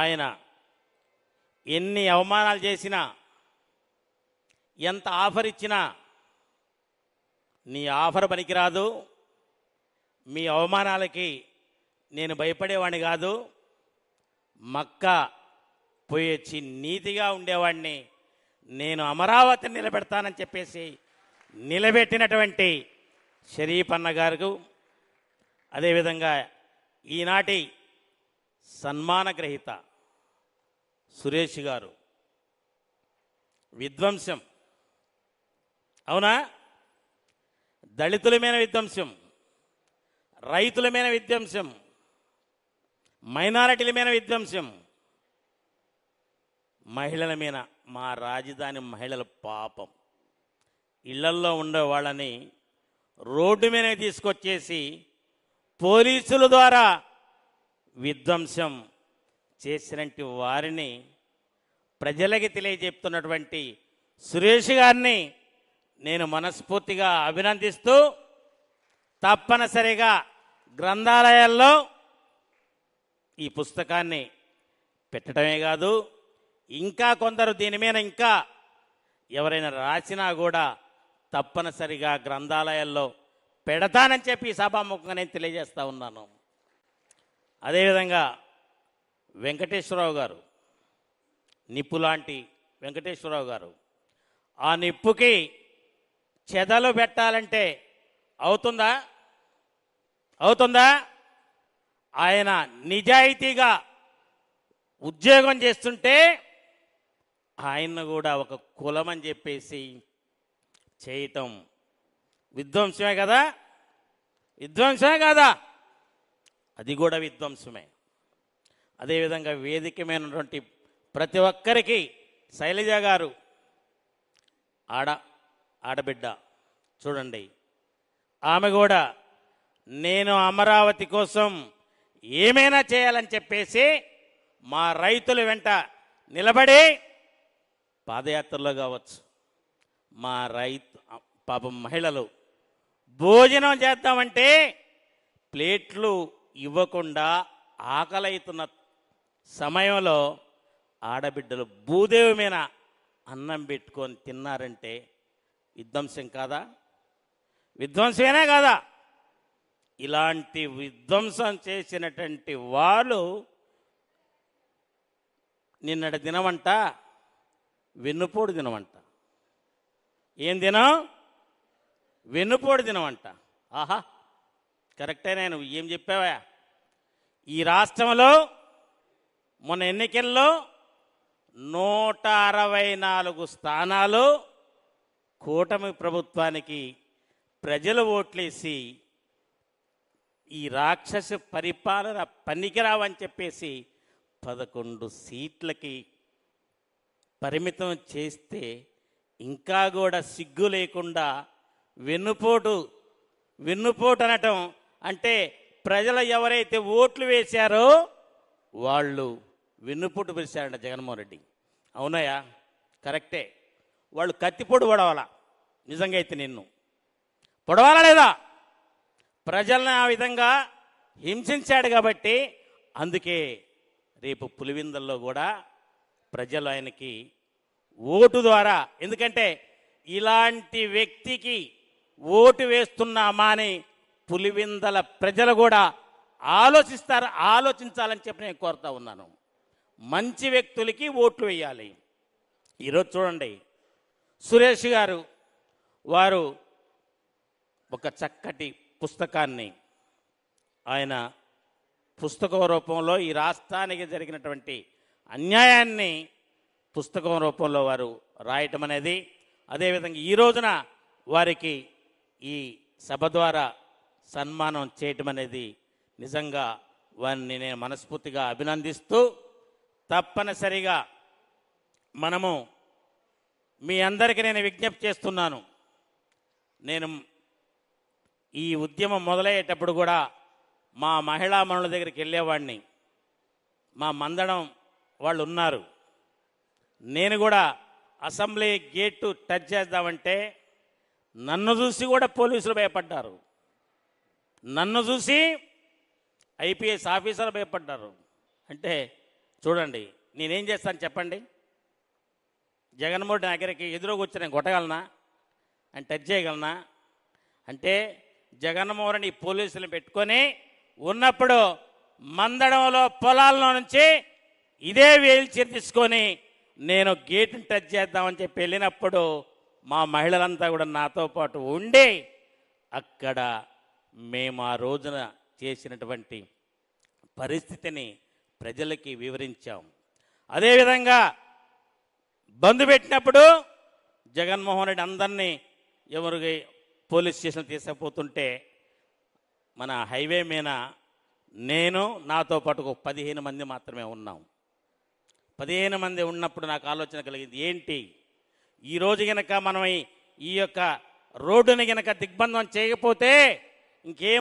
ఆయన ఎన్ని అవమానాలు చేసినా, ఎంత ఆఫర్ ఇచ్చినా నీ ఆఫర్ పనికిరాదు, మీ అవమానాలకి నేను భయపడేవాడిని కాదు, మక్కా పోయి వచ్చి నీతిగా ఉండేవాడిని, నేను అమరావతిని నిలబెడతానని చెప్పేసి నిలబెట్టినటువంటి షరీఫ్ అన్న గారు, అదేవిధంగా ఈనాటి సన్మాన గ్రహీత సురేష్ గారు, విధ్వంసం అవునా, దళితుల మీద విధ్వంసం, రైతుల మీద విధ్వంసం, మైనారిటీల మీద విధ్వంసం, మహిళల మీద, మా రాజధాని మహిళల పాపం, ఇళ్లల్లో ఉండే వాళ్ళని రోడ్డు మీద తీసుకొచ్చేసి పోలీసుల ద్వారా విధ్వంసం చేసినటువంటి వారిని ప్రజలకి తెలియజెప్తున్నటువంటి సురేష్ గారిని నేను మనస్ఫూర్తిగా అభినందిస్తూ, తప్పనిసరిగా గ్రంథాలయాల్లో ఈ పుస్తకాన్ని పెట్టడమే కాదు, ఇంకా కొందరు దీని మీద ఇంకా ఎవరైనా రాసినా కూడా తప్పనిసరిగా గ్రంథాలయాల్లో పెడతానని చెప్పి సభాముఖంగా నేను తెలియజేస్తూ ఉన్నాను. అదేవిధంగా వెంకటేశ్వరరావు గారు, నిప్పు లాంటి వెంకటేశ్వరరావు గారు, ఆ నిప్పుకి చెదలు పెట్టాలంటే అవుతుందా? ఆయన నిజాయితీగా ఉద్యోగం చేస్తుంటే ఆయన్ను కూడా ఒక కులం అని చెప్పేసి చేయటం విధ్వంసమే కదా, అది కూడా విధ్వంసమే. అదేవిధంగా వేదికమైనటువంటి ప్రతి ఒక్కరికి శైలజ గారు ఆడబిడ్డ చూడండి, ఆమె కూడా నేను అమరావతి కోసం ఏమైనా చేయాలని చెప్పేసి మా రైతుల వెంట నిలబడి పాదయాత్రలో కావచ్చు, మా పాపం మహిళలు భోజనం చేద్దామంటే ప్లేట్లు ఇవ్వకుండా ఆకలైతున్న సమయంలో ఆడబిడ్డలు భూదేవి మీద అన్నం పెట్టుకొని తిన్నారంటే విధ్వంసం కాదా? విధ్వంసమేనా కాదా? ఇలాంటి విధ్వంసం చేసినటువంటి వాళ్ళు నిన్నటి దినమంట వెన్నుపోడు దినమంట. ఏం దినం? వెన్నుపోడు దినమంట. ఆహా, కరెక్టే. నేను ఏం చెప్పావా? ఈ రాష్ట్రంలో మొన్న ఎన్నికల్లో 164 స్థానాలు కూటమి ప్రభుత్వానికి ప్రజలు ఓట్లేసి ఈ రాక్షస పరిపాలన పనికిరావని చెప్పేసి 11 సీట్లకి పరిమితం చేస్తే ఇంకా కూడా సిగ్గు లేకుండా వెన్నుపోటు అనటం అంటే ప్రజలు ఎవరైతే ఓట్లు వేశారో వాళ్ళు వెన్నుపోటు పిలిచారంట జగన్మోహన్ రెడ్డి. అవునయ్యా, కరెక్టే. వాళ్ళు కత్తిపోటు పొడవాలా? నిజంగా అయితే నిన్ను పొడవాలా లేదా? ప్రజలను ఆ విధంగా హింసించాడు కాబట్టి అందుకే రేపు పులివిందల్లో కూడా ప్రజలు ఆయనకి ఓటు ద్వారా, ఎందుకంటే ఇలాంటి వ్యక్తికి ఓటు వేస్తున్నామా అని పులివిందల ప్రజలు కూడా ఆలోచించాలని చెప్పి నేను కోరుతా ఉన్నాను. మంచి వ్యక్తులకి ఓట్లు వేయాలి. ఈరోజు చూడండి, సురేష్ గారు వారు ఒక చక్కటి పుస్తకాన్ని ఆయన పుస్తకం రూపంలో ఈ రాష్ట్రానికి జరిగినటువంటి అన్యాయాన్ని పుస్తకం రూపంలో వారు రాయటం అనేది, అదేవిధంగా ఈ రోజున వారికి ఈ సభ ద్వారా సన్మానం చేయటం అనేది నిజంగా వారిని నేను మనస్ఫూర్తిగా అభినందిస్తూ, తప్పనిసరిగా మనము మీ అందరికీ నేను విజ్ఞప్తి చేస్తున్నాను. నేను ఈ ఉద్యమం మొదలయ్యేటప్పుడు కూడా మా మహిళా మనుల దగ్గరికి వెళ్ళేవాడిని. మా మందడం వాళ్ళు ఉన్నారు. నేను కూడా అసెంబ్లీ గేటు టచ్ చేద్దామంటే నన్ను చూసి కూడా పోలీసులు భయపడ్డారు, నన్ను చూసి ఐపీఎస్ ఆఫీసర్లు భయపడ్డారు. అంటే చూడండి, నేనేం చేస్తాను చెప్పండి? జగన్మోహన్ దగ్గరికి ఎదురుగా వచ్చి నేను కొట్టగలనా? అని టచ్ చేయగలనా? అంటే జగన్మోహన్ ఈ పోలీసులు పెట్టుకొని ఉన్నప్పుడు మందడంలో పొలాల్లో నుంచి ఇదే వీల్ చైర్ తీసుకొని నేను గేటుని టచ్ చేద్దామని చెప్పి వెళ్ళినప్పుడు మా మహిళలంతా కూడా నాతో పాటు ఉండి అక్కడ మేము ఆ రోజున చేసినటువంటి పరిస్థితిని ప్రజలకి వివరించాం. అదేవిధంగా బంద్ పెట్టినప్పుడు జగన్మోహన్ రెడ్డి అందరినీ ఎవరికి పోలీస్ స్టేషన్ తీసుకుపోతుంటే మన హైవే మీద నేను నాతో పాటు ఒక 15 మంది మాత్రమే ఉన్నాం. 15 మంది ఉన్నప్పుడు నాకు ఆలోచన కలిగింది, ఏంటి ఈరోజు గనక మనం ఈ యొక్క రోడ్డుని గనక దిగ్బంధం చేయకపోతే ఇంకేం